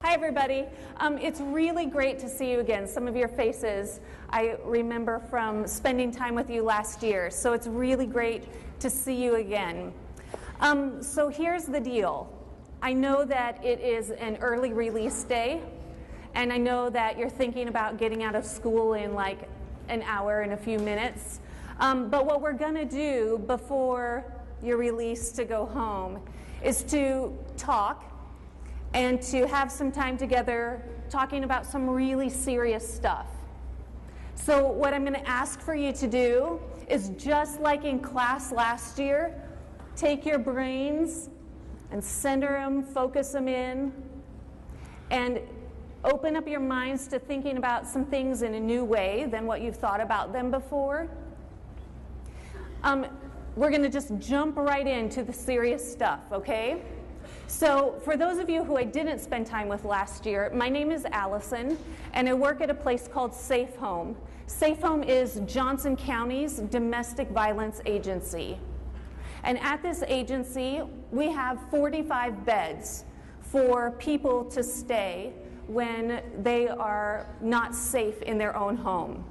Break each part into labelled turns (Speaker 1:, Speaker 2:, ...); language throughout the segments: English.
Speaker 1: Hi, everybody. It's really great to see you again. Some of your faces I remember from spending time with you last year, so it's really great to see you again. So here's the deal. I know that it is an early release day, and I know that you're thinking about getting out of school in like an hour and a few minutes. But what we're going to do before you're released to go home is to talk and to have some time together talking about some really serious stuff. So what I'm going to ask for you to do is, just like in class last year, take your brains and center them, focus them in, and open up your minds to thinking about some things in a new way than what you've thought about them before. We're going to just jump right into the serious stuff, okay? So for those of you who I didn't spend time with last year, my name is Allison, and I work at a place called SAFEHOME. SAFEHOME is Johnson County's domestic violence agency. And at this agency, we have 45 beds for people to stay when they are not safe in their own home.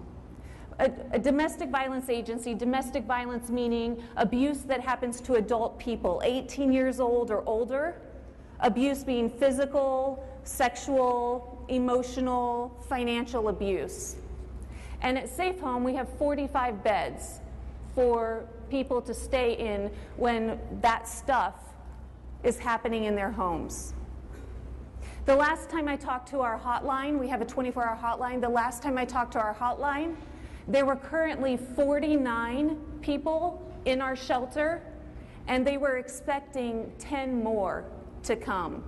Speaker 1: A domestic violence agency, domestic violence meaning abuse that happens to adult people, 18 years old or older, abuse being physical, sexual, emotional, financial abuse. And at SAFEHOME, we have 45 beds for people to stay in when that stuff is happening in their homes. The last time I talked to our hotline, we have a 24-hour hotline. The last time I talked to our hotline, there were currently 49 people in our shelter, and they were expecting 10 more to come.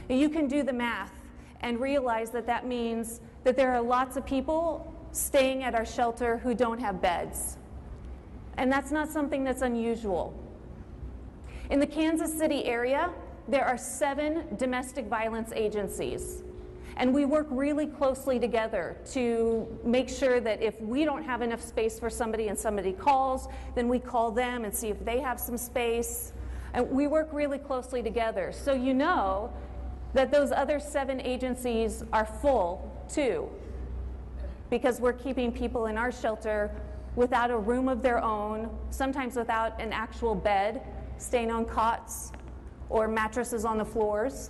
Speaker 1: You can do the math and realize that that means that there are lots of people staying at our shelter who don't have beds. And that's not something that's unusual. In the Kansas City area, there are 7 domestic violence agencies. And we work really closely together to make sure that if we don't have enough space for somebody and somebody calls, then we call them and see if they have some space. And we work really closely together. So you know that those other 7 agencies are full too, because we're keeping people in our shelter without a room of their own, sometimes without an actual bed, staying on cots or mattresses on the floors.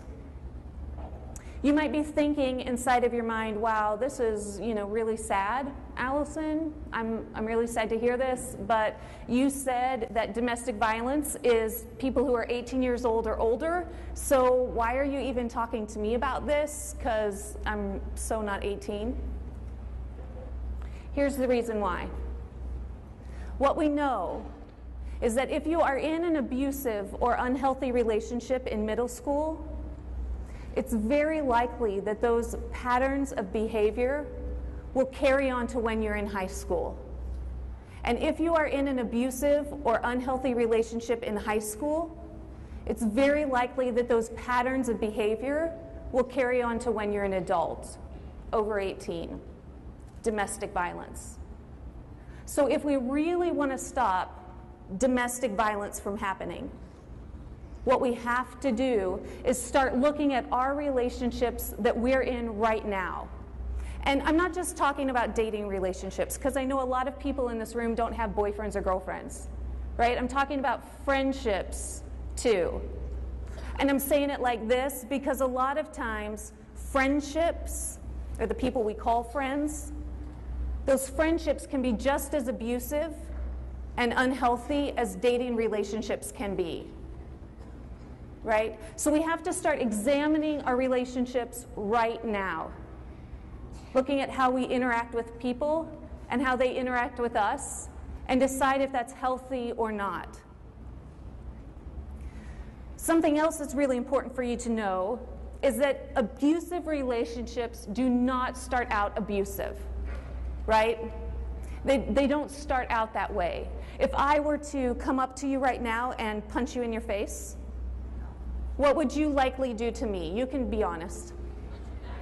Speaker 1: You might be thinking inside of your mind, wow, this is, really sad, Allison. I'm really sad to hear this, but you said that domestic violence is people who are 18 years old or older, so why are you even talking to me about this? Because I'm so not 18. Here's the reason why. What we know is that if you are in an abusive or unhealthy relationship in middle school, it's very likely that those patterns of behavior will carry on to when you're in high school. And if you are in an abusive or unhealthy relationship in high school, it's very likely that those patterns of behavior will carry on to when you're an adult, over 18, domestic violence. So if we really want to stop domestic violence from happening, what we have to do is start looking at our relationships that we're in right now. And I'm not just talking about dating relationships, because I know a lot of people in this room don't have boyfriends or girlfriends, right? I'm talking about friendships too. And I'm saying it like this because a lot of times friendships, or the people we call friends, those friendships can be just as abusive and unhealthy as dating relationships can be. Right? So we have to start examining our relationships right now, looking at how we interact with people and how they interact with us, and decide if that's healthy or not. Something else that's really important for you to know is that abusive relationships do not start out abusive, right? They don't start out that way. If I were to come up to you right now and punch you in your face, what would you likely do to me? You can be honest,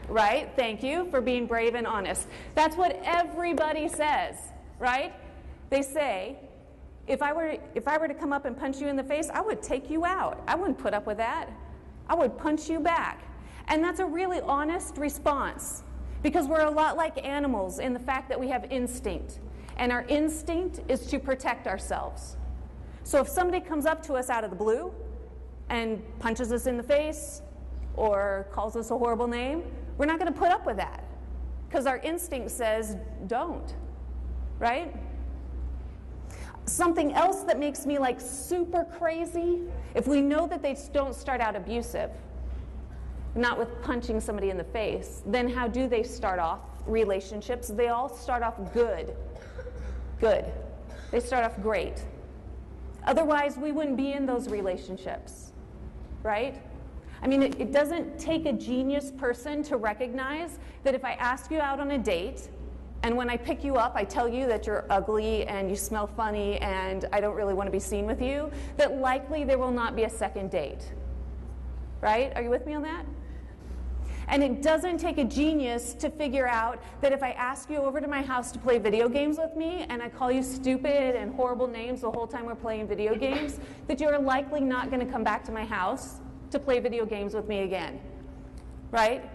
Speaker 1: right? Thank you for being brave and honest. That's what everybody says, right? They say, if I were to come up and punch you in the face, I would take you out. I wouldn't put up with that. I would punch you back. And that's a really honest response, because we're a lot like animals in the fact that we have instinct. And our instinct is to protect ourselves. So if somebody comes up to us out of the blue and punches us in the face or calls us a horrible name, we're not going to put up with that, because our instinct says don't, right? Something else that makes me like super crazy, if we know that they don't start out abusive, not with punching somebody in the face, then how do they start off relationships? They all start off good. Good. They start off great. Otherwise, we wouldn't be in those relationships, right? I mean, it doesn't take a genius person to recognize that if I ask you out on a date, and when I pick you up, I tell you that you're ugly and you smell funny and I don't really want to be seen with you, that likely there will not be a second date, right? Are you with me on that? And it doesn't take a genius to figure out that if I ask you over to my house to play video games with me and I call you stupid and horrible names the whole time we're playing video games, that you're likely not going to come back to my house to play video games with me again, right?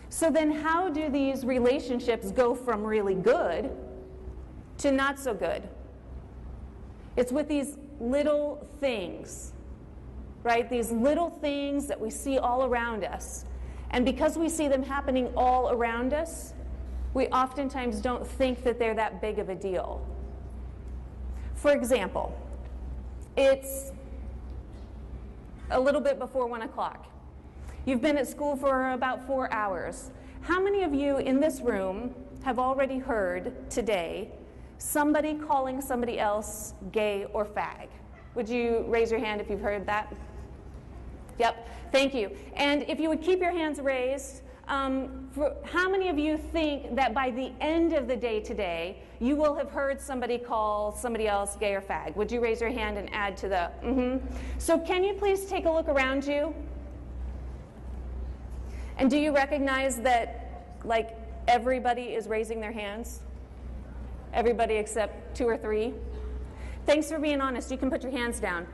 Speaker 1: So then how do these relationships go from really good to not so good? It's with these little things, right? These little things that we see all around us. And because we see them happening all around us, we oftentimes don't think that they're that big of a deal. For example, it's a little bit before 1 o'clock. You've been at school for about 4 hours. How many of you in this room have already heard today somebody calling somebody else gay or fag? Would you raise your hand if you've heard that? Yep, thank you. And if you would keep your hands raised, how many of you think that by the end of the day today, you will have heard somebody call somebody else gay or fag? Would you raise your hand and add to the So can you please take a look around you? And do you recognize that, like, everybody is raising their hands? Everybody except 2 or 3? Thanks for being honest. You can put your hands down.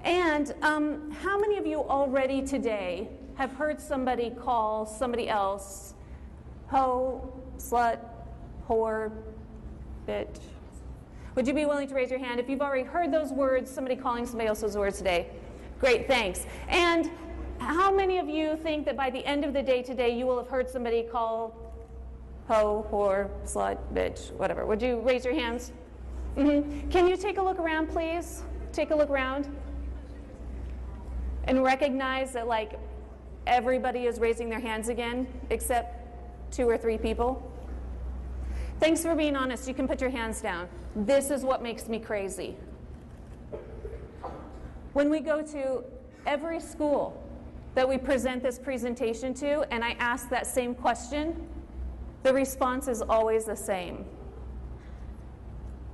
Speaker 1: And how many of you already today have heard somebody call somebody else hoe, slut, whore, bitch? Would you be willing to raise your hand if you've already heard those words, somebody calling somebody else those words today? Great, thanks. And how many of you think that by the end of the day today you will have heard somebody call hoe, whore, slut, bitch, whatever? Would you raise your hands? Can you take a look around, please? Take a look around. And recognize that, like, everybody is raising their hands again, except 2 or 3 people. Thanks for being honest. You can put your hands down. This is what makes me crazy. When we go to every school that we present this presentation to, and I ask that same question, the response is always the same.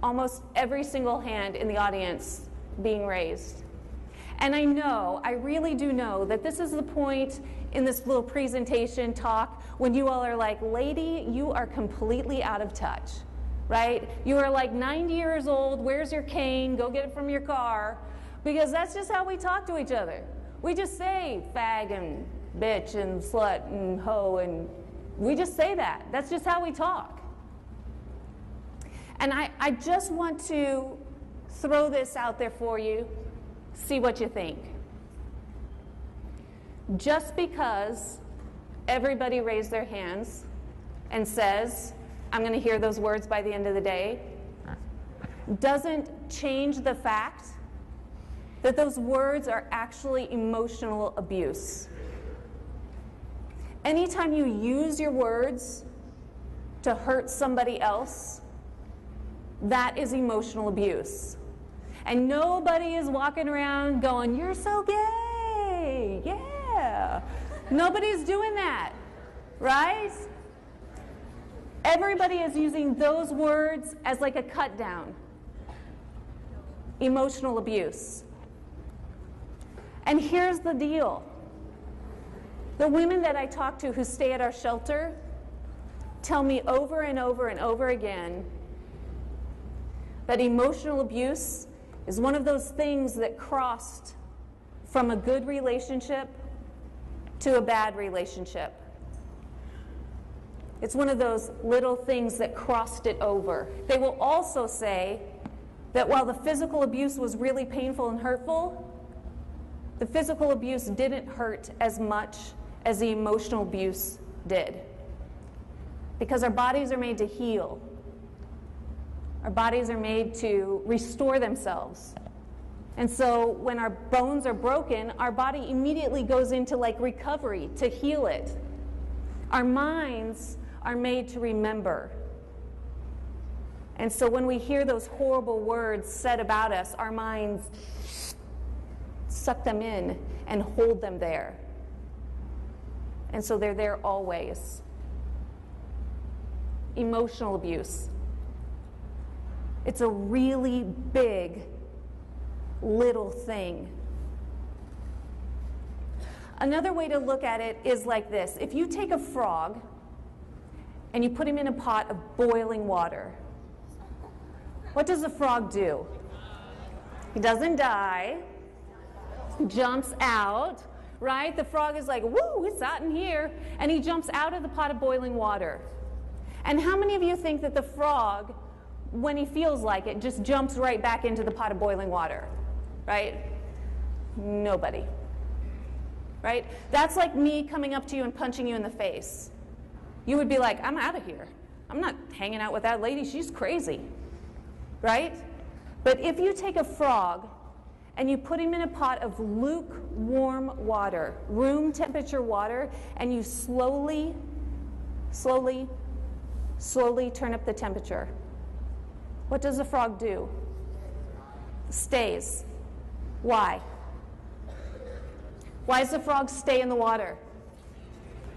Speaker 1: Almost every single hand in the audience being raised. And I really do know that this is the point in this little presentation talk when you all are like, lady, you are completely out of touch, right? You are like 90 years old, where's your cane? Go get it from your car. Because that's just how we talk to each other. We just say fag and bitch and slut and hoe, and we just say that. That's just how we talk. And I just want to throw this out there for you. See what you think. Just because everybody raised their hands and says, I'm going to hear those words by the end of the day, doesn't change the fact that those words are actually emotional abuse. Anytime you use your words to hurt somebody else, that is emotional abuse. And nobody is walking around going, you're so gay, yeah. Nobody's doing that, right? Everybody is using those words as like a cut down. Emotional abuse. And here's the deal. The women that I talk to who stay at our shelter tell me over and over and over again that emotional abuse is one of those things that crossed from a good relationship to a bad relationship. It's one of those little things that crossed it over. They will also say that while the physical abuse was really painful and hurtful, the physical abuse didn't hurt as much as the emotional abuse did. Because our bodies are made to heal. Our bodies are made to restore themselves. And so when our bones are broken, our body immediately goes into like recovery to heal it. Our minds are made to remember. And so when we hear those horrible words said about us, our minds suck them in and hold them there. And so they're there always. Emotional abuse. It's a really big, little thing. Another way to look at it is like this. If you take a frog and you put him in a pot of boiling water, what does the frog do? He doesn't die. He jumps out, right? The frog is like, woo, it's hot in here. And he jumps out of the pot of boiling water. And how many of you think that the frog, when he feels like it, just jumps right back into the pot of boiling water? Right? Nobody. Right? That's like me coming up to you and punching you in the face. You would be like, I'm out of here. I'm not hanging out with that lady. She's crazy. Right? But if you take a frog and you put him in a pot of lukewarm water, room temperature water, and you slowly turn up the temperature, what does the frog do? Stays. Why? Why does the frog stay in the water?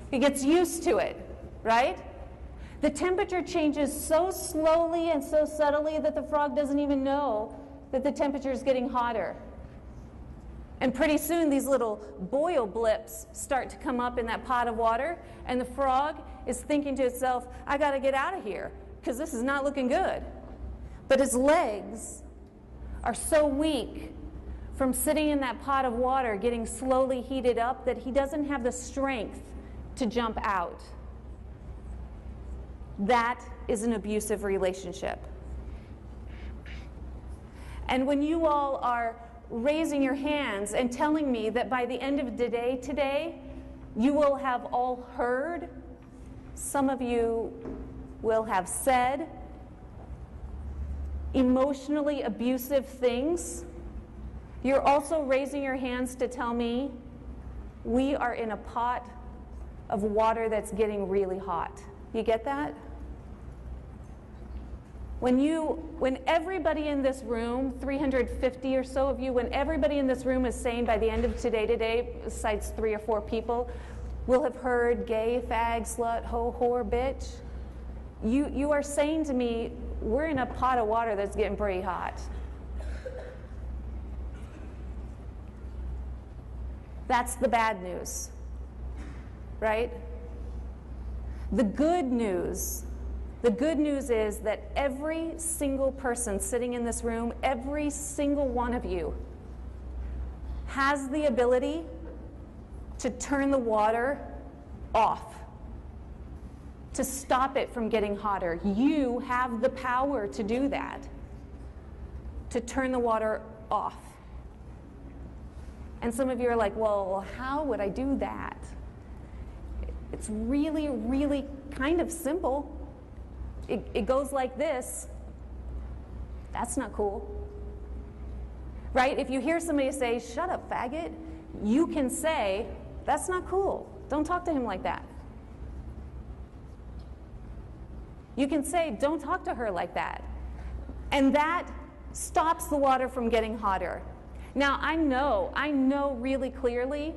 Speaker 1: He gets used to it, right? The temperature changes so slowly and so subtly that the frog doesn't even know that the temperature is getting hotter. And pretty soon these little boil blips start to come up in that pot of water, and the frog is thinking to itself, I got to get out of here because this is not looking good. But his legs are so weak from sitting in that pot of water getting slowly heated up that he doesn't have the strength to jump out. That is an abusive relationship. And when you all are raising your hands and telling me that by the end of the day today, you will have all heard, some of you will have said emotionally abusive things, you're also raising your hands to tell me we are in a pot of water that's getting really hot. You get that? When everybody in this room, 350 or so of you, when everybody in this room is saying by the end of today, besides 3 or 4 people, will have heard gay, fag, slut, hoe, whore, bitch, you are saying to me, we're in a pot of water that's getting pretty hot. That's the bad news, right? The good news is that every single person sitting in this room, every single one of you, has the ability to turn the water off, to stop it from getting hotter. You have the power to do that, to turn the water off. And some of you are like, well, how would I do that? It's really, really kind of simple. It goes like this. That's not cool. Right? If you hear somebody say, shut up, faggot, you can say, that's not cool. Don't talk to him like that. You can say, don't talk to her like that. And that stops the water from getting hotter. Now, I know really clearly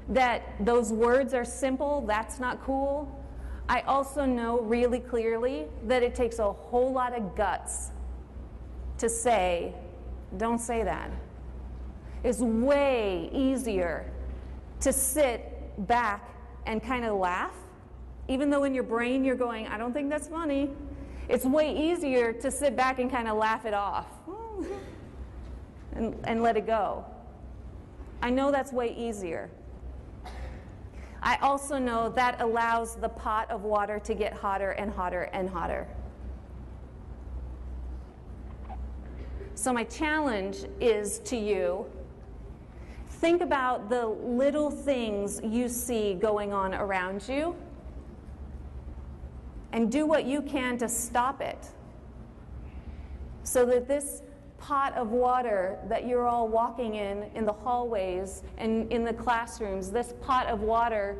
Speaker 1: that those words are simple, that's not cool. I also know really clearly that it takes a whole lot of guts to say, don't say that. It's way easier to sit back and kind of laugh, even though in your brain you're going, I don't think that's funny. It's way easier to sit back and kind of laugh it off and let it go. I know that's way easier. I also know that allows the pot of water to get hotter and hotter and hotter. So my challenge is to you, think about the little things you see going on around you and do what you can to stop it so that this pot of water that you're all walking in the hallways and in the classrooms, this pot of water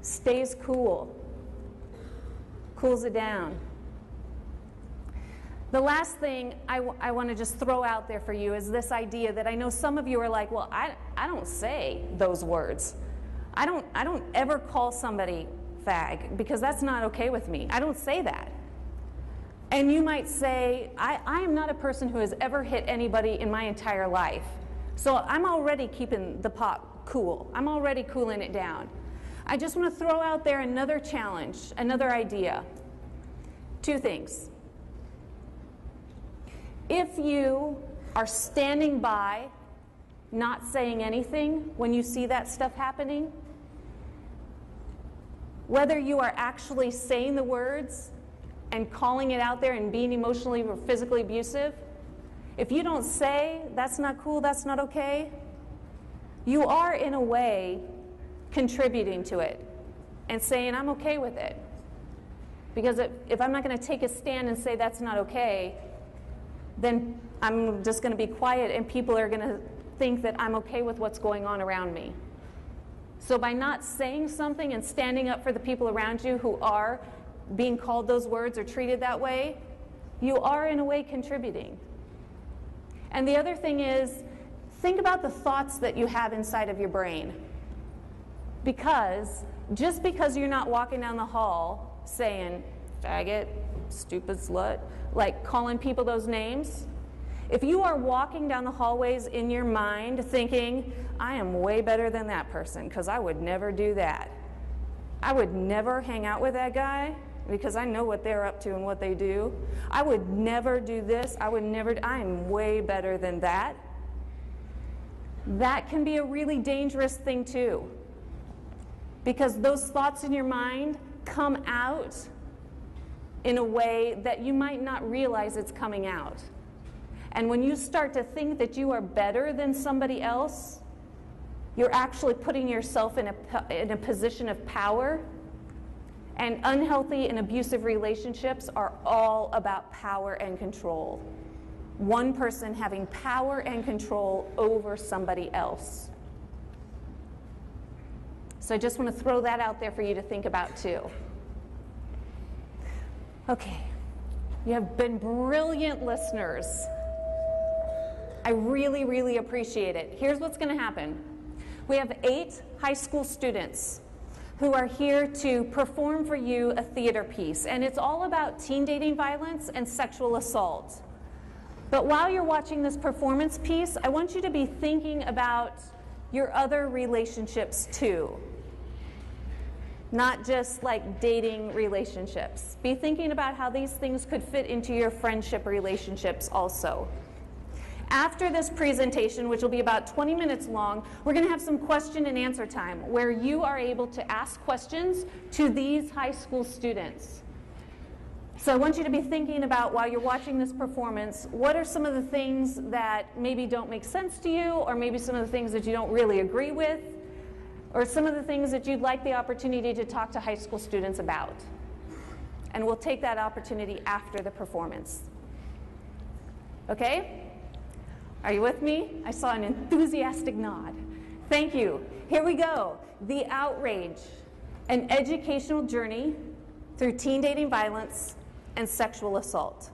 Speaker 1: stays cool, cools it down. The last thing I want to just throw out there for you is this idea that I know some of you are like, well, I don't say those words. I don't ever call somebody fag because that's not okay with me. I don't say that. And you might say, I am not a person who has ever hit anybody in my entire life. So I'm already keeping the pot cool. I'm already cooling it down. I just want to throw out there another challenge, another idea. Two things. If you are standing by, not saying anything when you see that stuff happening, whether you are actually saying the words and calling it out there and being emotionally or physically abusive, if you don't say, that's not cool, that's not okay, you are in a way contributing to it and saying, I'm okay with it. Because if I'm not going to take a stand and say that's not okay, then I'm just going to be quiet and people are going to think that I'm okay with what's going on around me. So by not saying something and standing up for the people around you who are being called those words or treated that way, you are in a way contributing. And the other thing is, think about the thoughts that you have inside of your brain. Because just because you're not walking down the hall saying, faggot, stupid slut, like calling people those names, if you are walking down the hallways in your mind thinking, I am way better than that person because I would never do that. I would never hang out with that guy because I know what they're up to and what they do. I would never do this. I am way better than that. That can be a really dangerous thing too. Because those thoughts in your mind come out in a way that you might not realize it's coming out. And when you start to think that you are better than somebody else, you're actually putting yourself in a position of power. And unhealthy and abusive relationships are all about power and control. One person having power and control over somebody else. So I just want to throw that out there for you to think about too. Okay, you have been brilliant listeners. I really, really appreciate it. Here's what's going to happen. We have 8 high school students who are here to perform for you a theater piece, and it's all about teen dating violence and sexual assault. But while you're watching this performance piece, I want you to be thinking about your other relationships too. Not just like dating relationships. Be thinking about how these things could fit into your friendship relationships also. After this presentation, which will be about 20 minutes long, we're going to have some question and answer time where you are able to ask questions to these high school students. So I want you to be thinking about, while you're watching this performance, what are some of the things that maybe don't make sense to you, or maybe some of the things that you don't really agree with, or some of the things that you'd like the opportunity to talk to high school students about. And we'll take that opportunity after the performance. Okay? Are you with me? I saw an enthusiastic nod. Thank you. Here we go. The Outrage, an educational journey through teen dating violence and sexual assault.